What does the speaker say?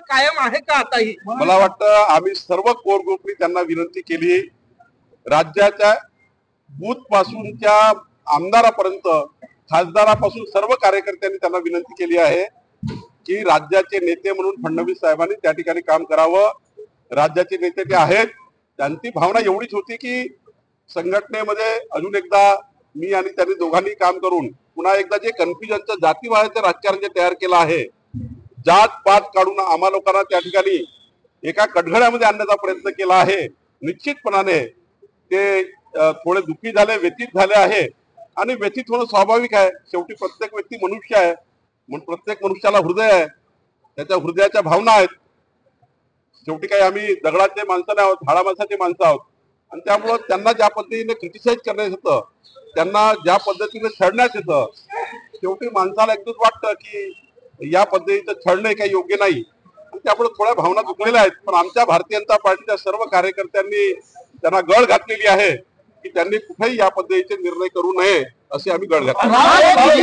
कायम आहे का आताही? मला वाटतं आम्ही सर्व कोर ग्रुपनी त्यांना विनंती केली, राज्याच्या बूथ पासूनच्या आमदारापर्यंत खासदारापासून सर्व कार्यकर्त्यांनी त्यांना विनंती केली आहे की राज्याचे नेते म्हणून फडणवीस साहेबांनी त्या ठिकाणी काम करावं. राज्याचे नेते ते आहेत, त्यांची भावना एवढीच होती की संघटनेमध्ये अजून एकदा मी आणि त्यांनी दोघांनी काम करून पुन्हा एकदा जे कन्फ्युजनचं जातीवादाचं राजकारण जे तयार केलं आहे, जात पात काढून आम्हा लोकांना त्या ठिकाणी एका कटघऱ्यामध्ये आणण्याचा प्रयत्न केला आहे. निश्चितपणाने ते थोडे दुःखी झाले, व्यथित झाले आहे आणि व्यथित होणं स्वाभाविक आहे. शेवटी प्रत्येक व्यक्ती मनुष्य आहे, म्हणून प्रत्येक मनुष्याला हृदय आहे, त्याच्या हृदयाच्या भावना आहेत. शेवटी काही आम्ही दगडाचे माणसं नाही आहोत, हाडा माणसाचे माणसं आहोत आणि त्यामुळं त्यांना ज्या पद्धतीने क्रिटिसाइज करण्यात येतं, त्यांना ज्या पद्धतीने छळण्यात येतं, शेवटी माणसाला एकच वाटतं की या पद्धतीचं छळणे काही योग्य नाही आणि त्यामुळे थोड्या भावना दुखलेल्या आहेत. पण आमच्या भारतीय जनता पार्टीच्या सर्व कार्यकर्त्यांनी त्यांना गळ घातलेली आहे की त्यांनी कुठेही या पद्धतीचे निर्णय करू नये असे आम्ही गळ घातले.